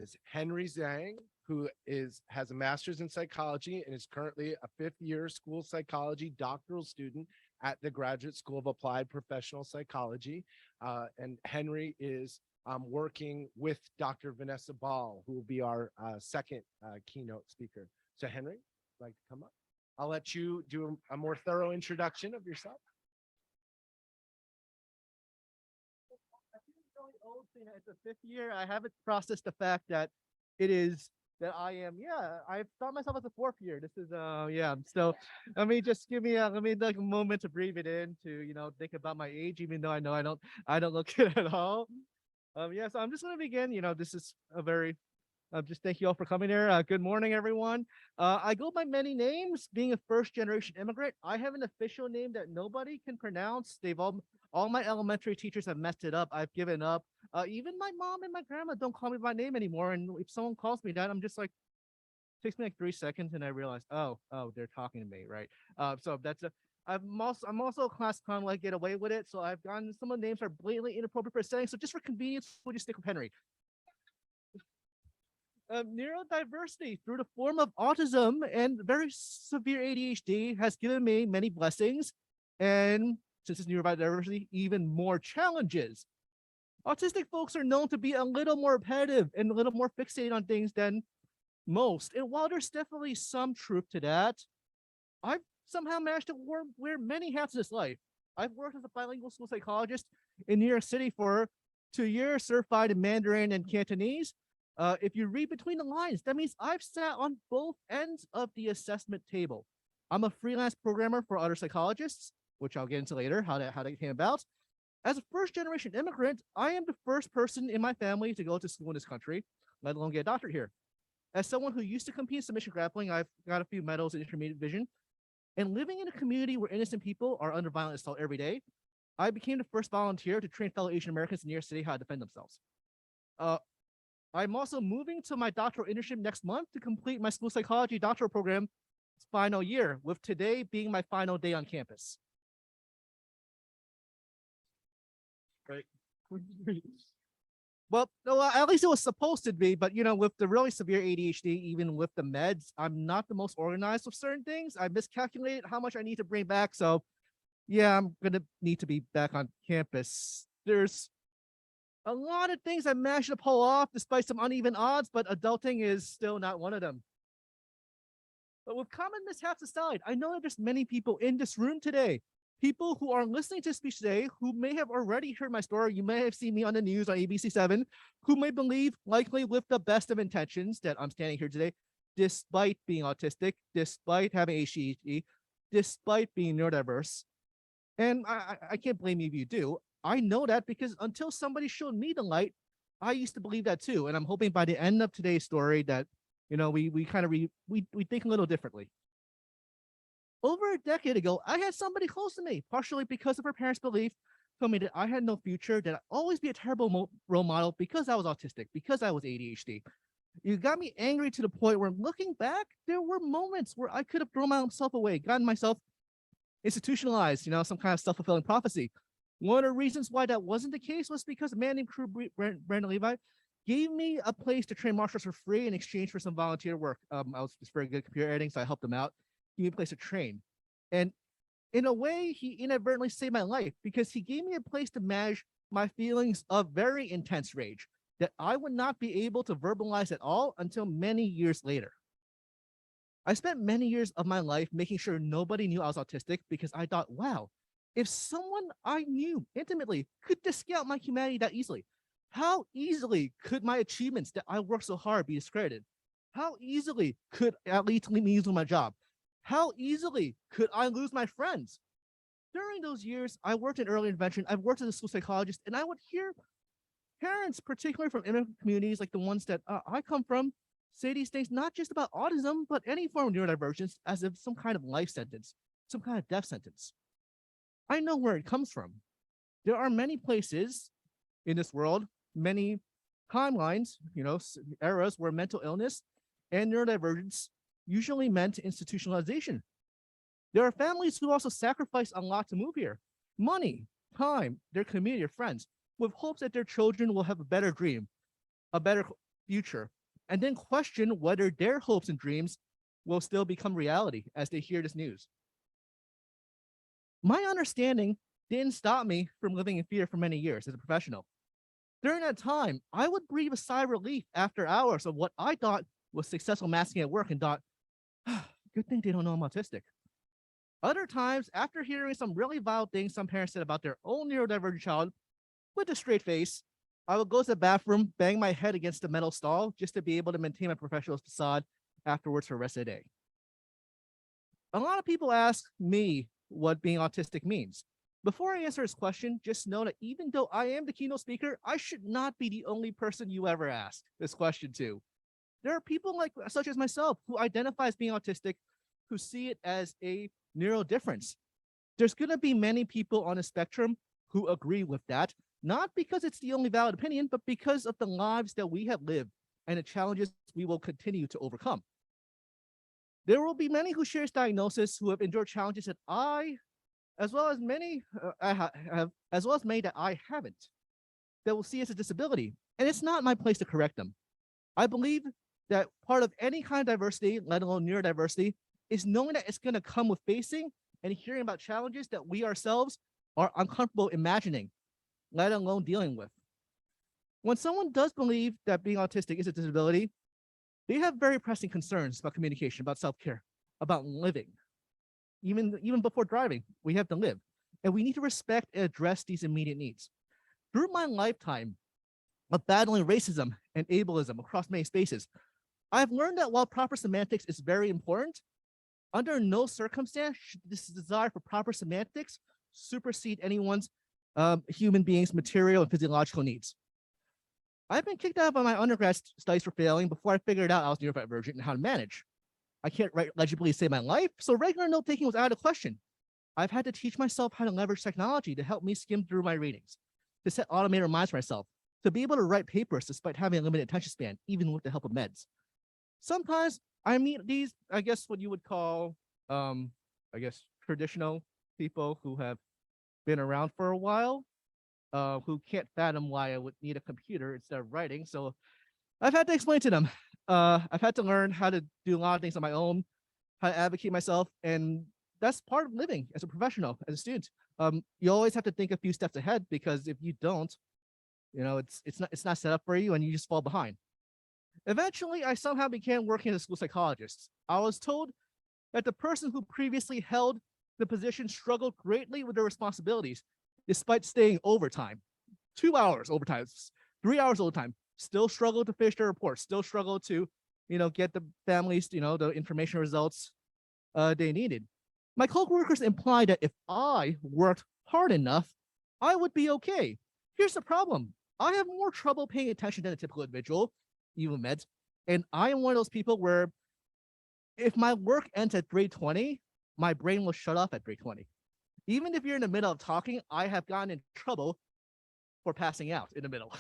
is Henry Zhang, who has a master's in psychology and is currently a fifth-year school psychology doctoral student at the Graduate School of Applied Professional Psychology. And Henry is working with Dr. Vanessa Ball, who will be our second keynote speaker. So Henry, would like to come up? I'll let you do a more thorough introduction of yourself. It's the fifth year. I haven't processed the fact that it is that I am. Yeah, I thought myself as a fourth year. This is yeah. So let me just give me let me like a moment to breathe it in to think about my age, even though I don't look it at all. Yeah. So I'm just gonna begin. This is a very just thank you all for coming here. Good morning, everyone. I go by many names. Being a first-generation immigrant, I have an official name that nobody can pronounce. All my elementary teachers have messed it up. I've given up. Even my mom and my grandma don't call me by name anymore. And if someone calls me that, I'm just like, takes me like 3 seconds, and I realize, oh, they're talking to me, right? So that's a. I'm also a class clown, like get away with it. So I've gotten some of the names are blatantly inappropriate for saying. So just for convenience, we'll just stick with Henry. Neurodiversity through the form of autism and very severe ADHD has given me many blessings, and since it's neurodiversity, even more challenges. Autistic folks are known to be a little more repetitive and a little more fixated on things than most. And while there's definitely some truth to that, I've somehow managed to wear many hats in this life. I've worked as a bilingual school psychologist in New York City for 2 years, certified in Mandarin and Cantonese. If you read between the lines, that means I've sat on both ends of the assessment table. I'm a freelance programmer for other psychologists, which I'll get into later, how that came about. As a first-generation immigrant, I am the first person in my family to go to school in this country, let alone get a doctorate here. As someone who used to compete in submission grappling, I've got a few medals in intermediate vision. And living in a community where innocent people are under violent assault every day, I became the first volunteer to train fellow Asian Americans in New York City how to defend themselves. I'm also moving to my doctoral internship next month to complete my school psychology doctoral program's final year, with today being my final day on campus. Right. Well, at least it was supposed to be, but with the really severe ADHD, even with the meds, I'm not the most organized with certain things. I miscalculated how much I need to bring back. So yeah, I'm gonna need to be back on campus. There's a lot of things I managed to pull off despite some uneven odds, but adulting is still not one of them. But with common mishaps aside, I know that there's many people in this room today, people who are listening to this speech today, who may have already heard my story. You may have seen me on the news on ABC7, who may believe, likely with the best of intentions, that I'm standing here today, despite being autistic, despite having ADHD, despite being neurodiverse. And I can't blame you if you do. I know that because until somebody showed me the light, I used to believe that too. And I'm hoping by the end of today's story that, we kind of we think a little differently. Over a decade ago, I had somebody close to me, partially because of her parents' belief, told me that I had no future, that I'd always be a terrible role model because I was autistic, because I was ADHD. You got me angry to the point where, looking back, there were moments where I could have thrown myself away, gotten myself institutionalized, some kind of self-fulfilling prophecy. One of the reasons why that wasn't the case was because a man named Brandon Levi gave me a place to train martial arts for free in exchange for some volunteer work. I was just very good at computer editing, so I helped him out. Give me a place to train. And in a way, he inadvertently saved my life because he gave me a place to manage my feelings of very intense rage that I would not be able to verbalize at all until many years later. I spent many years of my life making sure nobody knew I was autistic because I thought, wow, if someone I knew intimately could discount my humanity that easily, how easily could my achievements that I worked so hard be discredited? How easily could at least me lose my job? How easily could I lose my friends? During those years, I worked in early intervention. I've worked as a school psychologist, and I would hear parents, particularly from immigrant communities like the ones that I come from, say these things not just about autism, but any form of neurodivergence as if some kind of life sentence, some kind of death sentence. I know where it comes from. There are many places in this world, many timelines, eras where mental illness and neurodivergence usually meant institutionalization. There are families who also sacrifice a lot to move here. Money, time, their community, their friends, with hopes that their children will have a better dream, a better future and then question whether their hopes and dreams will still become reality as they hear this news. My understanding didn't stop me from living in fear for many years as a professional. During that time, I would breathe a sigh of relief after hours of what I thought was successful masking at work and thought, good thing they don't know I'm autistic. Other times, after hearing some really vile things some parents said about their own neurodivergent child, with a straight face, I would go to the bathroom, bang my head against the metal stall just to be able to maintain my professional facade afterwards for the rest of the day. A lot of people ask me what being autistic means. Before I answer this question, just know that even though I am the keynote speaker, I should not be the only person you ever ask this question to. There are people such as myself who identify as being autistic, who see it as a neurodifference. There's going to be many people on the spectrum who agree with that, not because it's the only valid opinion, but because of the lives that we have lived and the challenges we will continue to overcome. There will be many who share this diagnosis who have endured challenges that I, as well as many as well as many that I haven't, that will see as a disability. And it's not my place to correct them. I believe that part of any kind of diversity, let alone neurodiversity, is knowing that it's going to come with facing and hearing about challenges that we ourselves are uncomfortable imagining, let alone dealing with. When someone does believe that being autistic is a disability, they have very pressing concerns about communication, about self-care, about living. Even before driving, we have to live. And we need to respect and address these immediate needs. Through my lifetime of battling racism and ableism across many spaces, I've learned that while proper semantics is very important, under no circumstance should this desire for proper semantics supersede anyone's human being's material and physiological needs. I've been kicked out of my undergrad studies for failing before I figured out I was neurodivergent and how to manage. I can't legibly save my life, so regular note taking was out of the question. I've had to teach myself how to leverage technology to help me skim through my readings, to set automated reminders for myself, to be able to write papers despite having a limited attention span, even with the help of meds. Sometimes I meet these, I guess what you would call, traditional people who have been around for a while, who can't fathom why I would need a computer instead of writing. So I've had to explain to them. I've had to learn how to do a lot of things on my own, how to advocate myself, and that's part of living as a professional, as a student. You always have to think a few steps ahead, because if you don't, it's not set up for you and you just fall behind. Eventually, I somehow began working as a school psychologist. I was told that the person who previously held the position struggled greatly with their responsibilities, despite staying overtime, 2 hours overtime, 3 hours overtime, still struggled to finish their report, still struggled to, get the families, the information results they needed. My co-workers implied that if I worked hard enough, I would be okay. Here's the problem. I have more trouble paying attention than a typical individual, even meds. And I am one of those people where if my work ends at grade 20, my brain will shut off at grade 20. Even if you're in the middle of talking, I have gotten in trouble for passing out in the middle.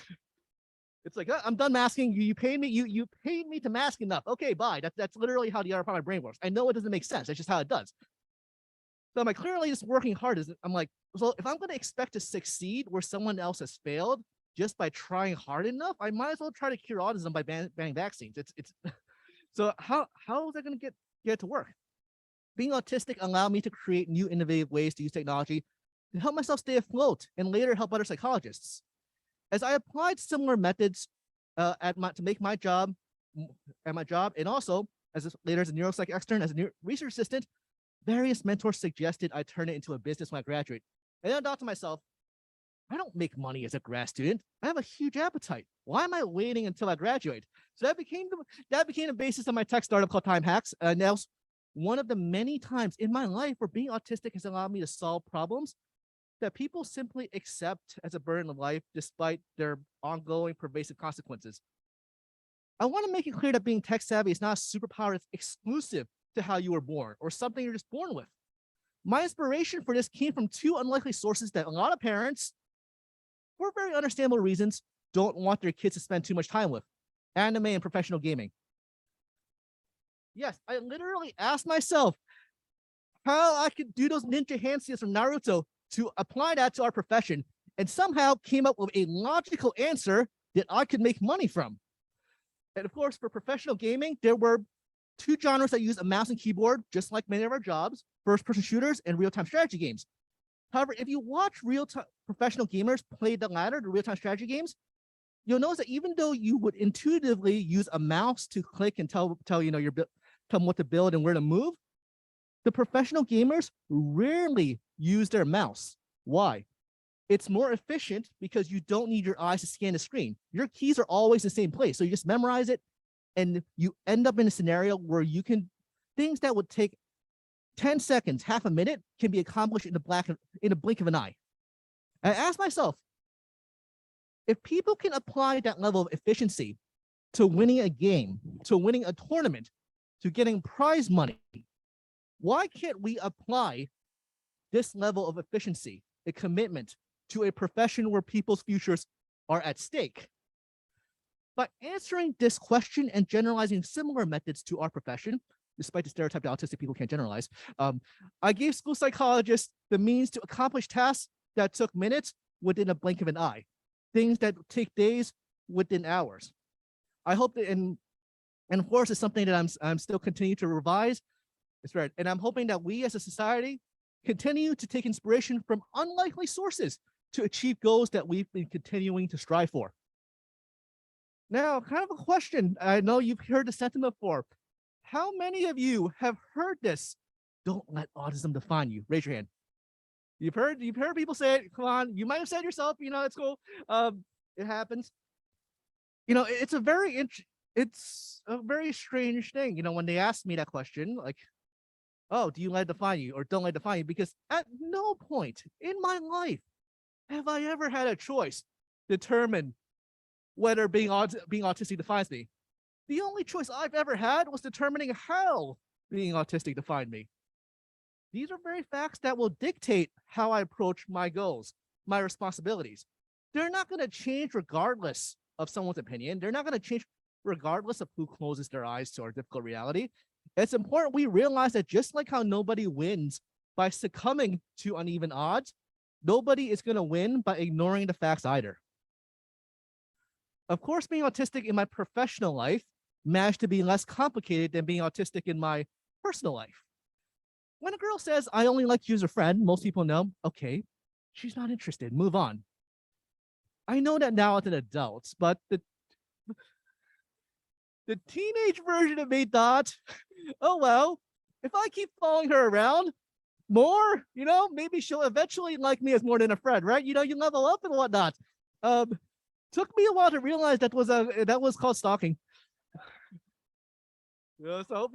It's like, I'm done masking. You paid me. You paid me to mask enough. Okay, bye. That's literally how the other part of my brain works. I know it doesn't make sense. That's just how it does. So I'm like, clearly just working hard. I'm like, so if I'm going to expect to succeed where someone else has failed just by trying hard enough, I might as well try to cure autism by banning vaccines. It's so how is that going to get to work? Being autistic allowed me to create new innovative ways to use technology to help myself stay afloat and later help other psychologists. As I applied similar methods to make my job, and also later as a neuropsych extern, as a research assistant, various mentors suggested I turn it into a business when I graduate. And then I thought to myself, I don't make money as a grad student. I have a huge appetite. Why am I waiting until I graduate? So that became the basis of my tech startup called Time Hacks. And that was one of the many times in my life where being autistic has allowed me to solve problems that people simply accept as a burden of life despite their ongoing pervasive consequences. I want to make it clear that being tech savvy is not a superpower that's exclusive to how you were born or something you're just born with. My inspiration for this came from two unlikely sources that a lot of parents, for very understandable reasons, don't want their kids to spend too much time with: anime and professional gaming. Yes, I literally asked myself how I could do those ninja handstands from Naruto to apply that to our profession, and somehow came up with a logical answer that I could make money from. And of course, for professional gaming, there were two genres that use a mouse and keyboard, just like many of our jobs: first-person shooters and real-time strategy games. However, if you watch real-time professional gamers play the latter, the real-time strategy games, you'll notice that even though you would intuitively use a mouse to click and tell tell them what to build and where to move, the professional gamers rarely use their mouse. Why? It's more efficient because you don't need your eyes to scan the screen. Your keys are always the same place, so you just memorize it, and you end up in a scenario where you can things that would take 10 seconds, half a minute, can be accomplished in a blink of an eye. I asked myself, if people can apply that level of efficiency to winning a game, to winning a tournament, to getting prize money, why can't we apply this level of efficiency, a commitment, to a profession where people's futures are at stake? By answering this question and generalizing similar methods to our profession, despite the stereotype that autistic people can't generalize, I gave school psychologists the means to accomplish tasks that took minutes within a blink of an eye, things that take days within hours. I hope that, and of course, it's something that I'm still continuing to revise. It's right, and I'm hoping that we as a society continue to take inspiration from unlikely sources to achieve goals that we've been continuing to strive for. Now, kind of a question. I know you've heard the sentiment before. How many of you have heard this? Don't let autism define you. Raise your hand. You've heard people say it. Come on, you might have said it yourself. It's cool. It happens. It's a very strange thing. When they ask me that question, like, oh, do you let it define you or don't let it define you? Because at no point in my life have I ever had a choice determine whether being autistic defines me. The only choice I've ever had was determining how being autistic defined me. These are very facts that will dictate how I approach my goals, my responsibilities. They're not going to change regardless of someone's opinion. They're not going to change regardless of who closes their eyes to our difficult reality. It's important we realize that just like how nobody wins by succumbing to uneven odds, nobody is going to win by ignoring the facts either. Of course, being autistic in my professional life managed to be less complicated than being autistic in my personal life. When a girl says, I only like you as a friend, most people know, okay, she's not interested, move on. I know that now as an adult, but the teenage version of me thought, oh, well, if I keep following her around more, maybe she'll eventually like me as more than a friend, right? You level up and whatnot. Took me a while to realize that was called stalking. So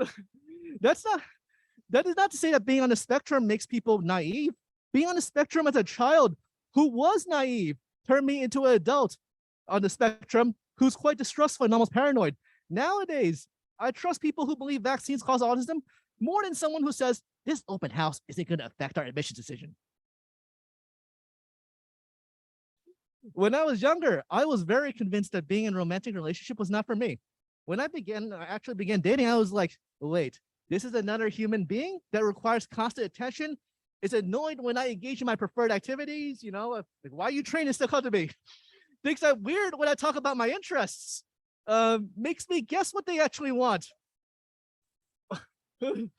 that is not to say that being on the spectrum makes people naive. Being on the spectrum as a child who was naive turned me into an adult on the spectrum who's quite distrustful and almost paranoid. Nowadays, I trust people who believe vaccines cause autism more than someone who says this open house isn't going to affect our admissions decision. When I was younger, I was very convinced that being in a romantic relationship was not for me. When I actually began dating, I was like, wait, this is another human being that requires constant attention, is annoyed when I engage in my preferred activities, like, why are you trying to still come to me? Thinks I'm weird when I talk about my interests. Makes me guess what they actually want. And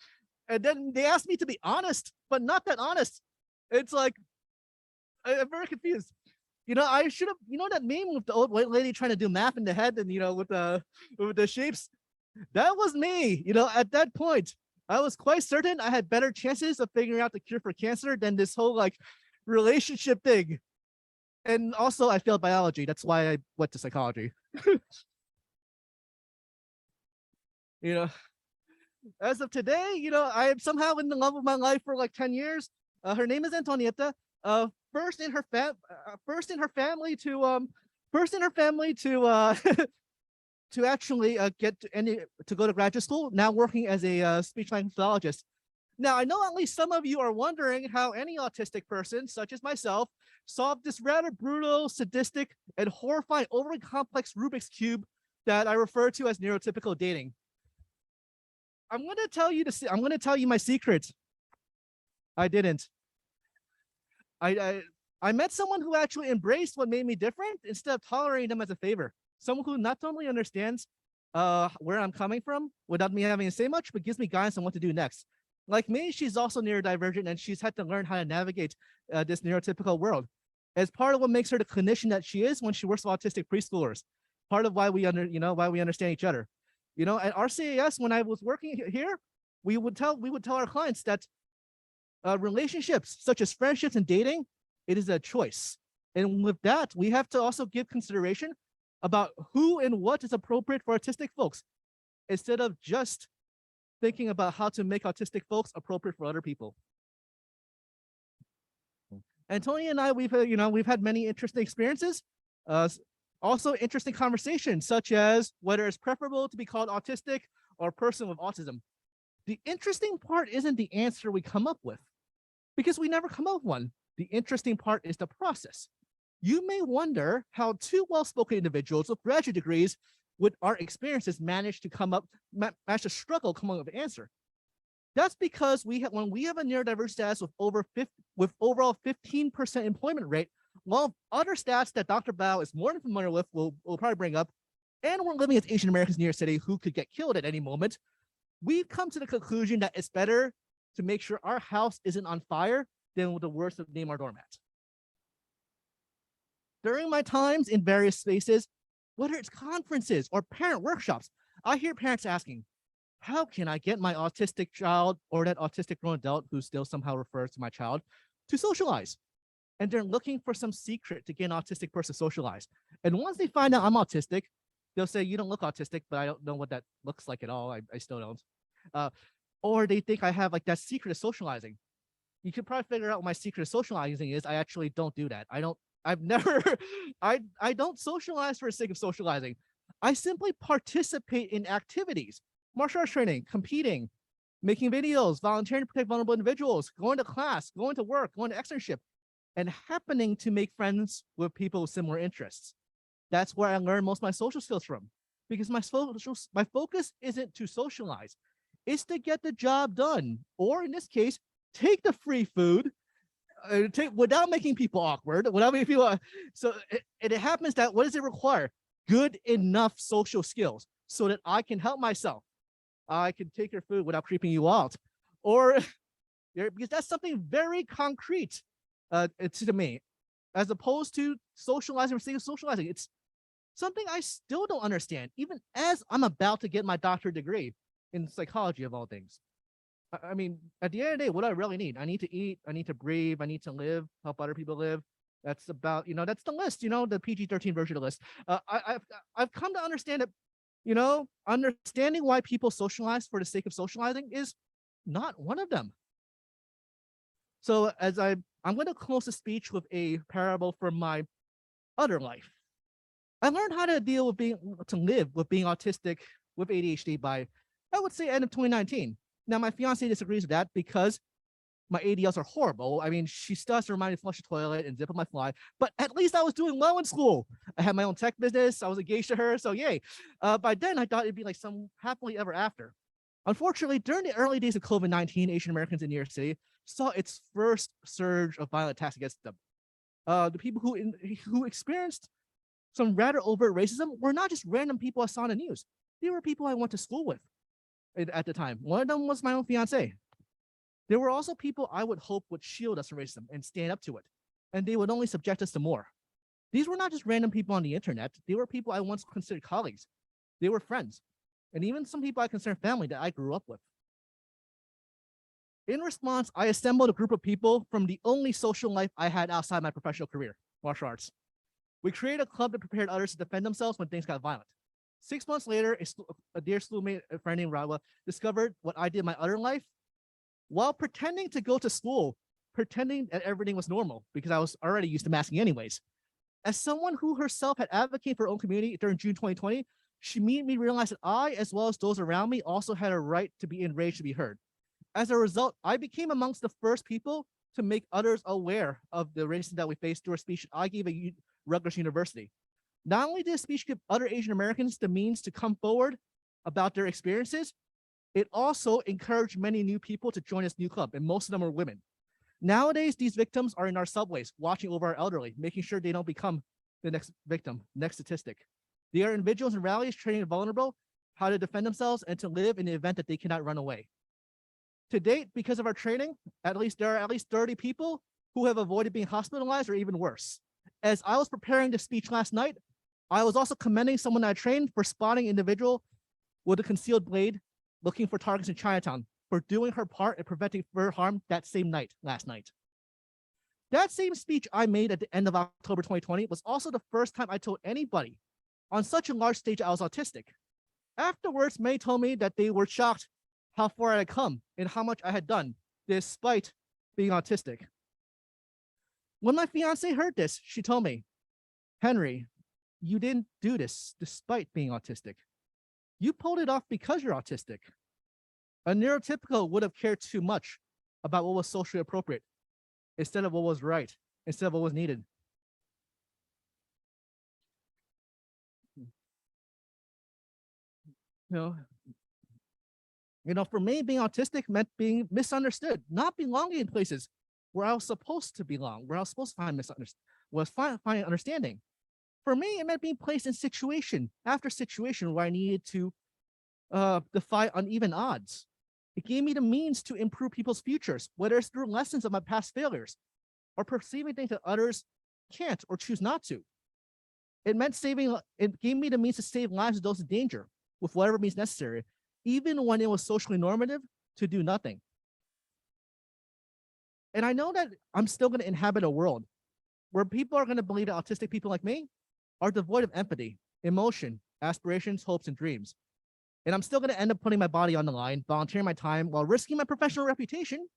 then they ask me to be honest, but not that honest. It's like, I'm very confused. I should have, that meme with the old white lady trying to do math in the head and, with the shapes. That was me. At that point, I was quite certain I had better chances of figuring out the cure for cancer than this whole relationship thing. And also I failed biology. That's why I went to psychology. As of today, I am somehow in the love of my life for 10 years. Her name is Antonietta. First in her family to to actually get to go to graduate school. Now working as a speech language pathologist. Now I know at least some of you are wondering how any autistic person, such as myself, solved this rather brutal, sadistic, and horrifying, overly complex Rubik's cube that I refer to as neurotypical dating. I'm going to tell you my secret. I didn't. I met someone who actually embraced what made me different instead of tolerating them as a favor. Someone who not only understands where I'm coming from without me having to say much, but gives me guidance on what to do next. Like me, she's also neurodivergent, and she's had to learn how to navigate this neurotypical world. As part of what makes her the clinician that she is when she works with autistic preschoolers. Part of why we understand each other. At RCAS, when I was working here, we would tell our clients that relationships such as friendships and dating, it is a choice. And with that, we have to also give consideration about who and what is appropriate for autistic folks, instead of just thinking about how to make autistic folks appropriate for other people. And Tony and I, we've had many interesting experiences, also interesting conversations, such as whether it's preferable to be called autistic or person with autism. The interesting part isn't the answer we come up with, because we never come up with one. The interesting part is the process. You may wonder how two well-spoken individuals with graduate degrees with our experiences manage to struggle coming up with an answer. That's because when we have a neurodiverse status with overall 15% employment rate, while other stats that Dr. Bao is more than familiar with will probably bring up, and we're living as Asian Americans in New York City who could get killed at any moment, we've come to the conclusion that it's better to make sure our house isn't on fire than with the worst of name our doormat. During my times in various spaces, whether it's conferences or parent workshops, I hear parents asking, how can I get my autistic child or that autistic grown adult who still somehow refers to my child to socialize? And they're looking for some secret to get an autistic person to socialize. And once they find out I'm autistic, they'll say, you don't look autistic, but I don't know what that looks like at all. I still don't. Or they think I have like that secret of socializing. You could probably figure out what my secret of socializing is. I actually don't do that. I don't socialize for the sake of socializing. I simply participate in activities, martial arts training, competing, making videos, volunteering to protect vulnerable individuals, going to class, going to work, going to externship, and happening to make friends with people with similar interests. That's where I learn most of my social skills from, because my focus isn't to socialize, it's to get the job done, or in this case, take the free food, without making people awkward, without making people. So it happens that what does it require? Good enough social skills so that I can help myself. I can take your food without creeping you out, or because that's something very concrete to me, as opposed to socializing for the sake of socializing. It's something I still don't understand, even as I'm about to get my doctorate degree in psychology of all things. I mean, at the end of the day, what do I really need? I need to eat, I need to breathe, I need to live, help other people live. That's about, that's the list, the PG-13 version of the list. I've come to understand that, understanding why people socialize for the sake of socializing is not one of them. So I'm going to close the speech with a parable from my other life. I learned how to deal with live with being autistic with ADHD by, I would say, end of 2019. Now, my fiance disagrees with that because my ADLs are horrible. I mean, she still has to remind me to flush the toilet and zip up my fly, but at least I was doing well in school. I had my own tech business. I was engaged to her, so yay. By then, I thought it'd be like some happily ever after. Unfortunately, during the early days of COVID-19, Asian Americans in New York City saw its first surge of violent attacks against them. The people who experienced some rather overt racism were not just random people I saw on the news. They were people I went to school with at the time. One of them was my own fiance. There were also people I would hope would shield us from racism and stand up to it, and they would only subject us to more. These were not just random people on the internet. They were people I once considered colleagues. They were friends, and even some people I consider family that I grew up with. In response, I assembled a group of people from the only social life I had outside my professional career, martial arts. We created a club that prepared others to defend themselves when things got violent. 6 months later, a dear schoolmate, a friend named Rawa, discovered what I did in my other life while pretending to go to school, pretending that everything was normal because I was already used to masking anyways. As someone who herself had advocated for her own community during June 2020, she made me realize that I, as well as those around me, also had a right to be enraged to be heard. As a result, I became amongst the first people to make others aware of the racism that we faced through a speech I gave at Rutgers University. Not only did the speech give other Asian Americans the means to come forward about their experiences, it also encouraged many new people to join this new club, and most of them are women. Nowadays, these victims are in our subways, watching over our elderly, making sure they don't become the next victim, next statistic. They are individuals in rallies training the vulnerable, how to defend themselves, and to live in the event that they cannot run away. To date, because of our training, there are at least 30 people who have avoided being hospitalized or even worse. As I was preparing the speech last night, I was also commending someone I trained for spotting an individual with a concealed blade looking for targets in Chinatown for doing her part in preventing further harm that same night, last night. That same speech I made at the end of October 2020 was also the first time I told anybody on such a large stage I was autistic. Afterwards, many told me that they were shocked how far I had come and how much I had done despite being autistic. When my fiance heard this, she told me, "Henry, you didn't do this despite being autistic. You pulled it off because you're autistic. A neurotypical would have cared too much about what was socially appropriate instead of what was right, instead of what was needed." For me, being autistic meant being misunderstood, not belonging in places where I was supposed to belong, where I was supposed to find understanding. For me, it meant being placed in situation after situation where I needed to defy uneven odds. It gave me the means to improve people's futures, whether it's through lessons of my past failures or perceiving things that others can't or choose not to. It gave me the means to save lives of those in danger with whatever means necessary, even when it was socially normative to do nothing. And I know that I'm still going to inhabit a world where people are going to believe that autistic people like me are devoid of empathy, emotion, aspirations, hopes, and dreams. And I'm still going to end up putting my body on the line, volunteering my time while risking my professional reputation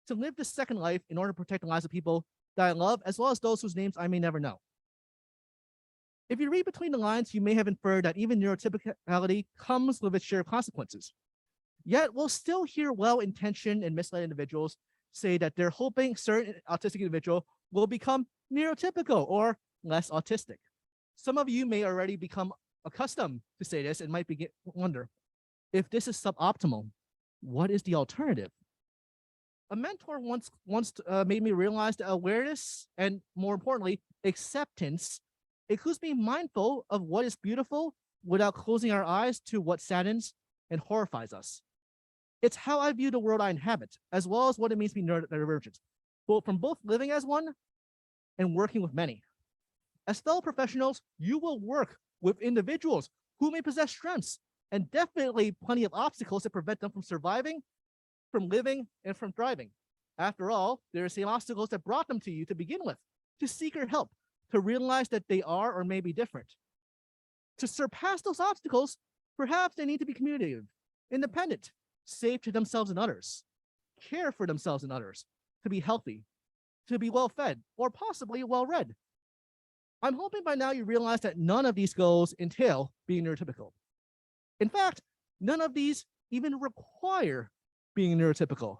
to live this second life in order to protect the lives of people that I love, as well as those whose names I may never know. If you read between the lines, you may have inferred that even neurotypicality comes with its share of consequences. Yet we'll still hear well-intentioned and misled individuals say that they're hoping certain autistic individual will become neurotypical or less autistic. Some of you may already become accustomed to say this and might wonder, if this is suboptimal, what is the alternative? A mentor once made me realize that awareness and, more importantly, acceptance includes being mindful of what is beautiful without closing our eyes to what saddens and horrifies us. It's how I view the world I inhabit, as well as what it means to be neurodivergent, from both living as one and working with many. As fellow professionals, you will work with individuals who may possess strengths and definitely plenty of obstacles that prevent them from surviving, from living, and from thriving. After all, there are the same obstacles that brought them to you to begin with, to seek your help, to realize that they are or may be different. To surpass those obstacles, perhaps they need to be communicative, independent, safe to themselves and others, care for themselves and others, to be healthy, to be well-fed, or possibly well-read. I'm hoping by now you realize that none of these goals entail being neurotypical. In fact, none of these even require being neurotypical.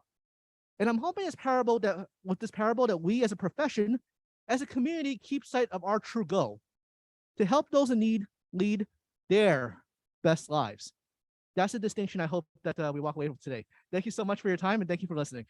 And I'm hoping with this parable that we as a profession, as a community, keep sight of our true goal, to help those in need lead their best lives. That's the distinction I hope that we walk away from today. Thank you so much for your time, and thank you for listening.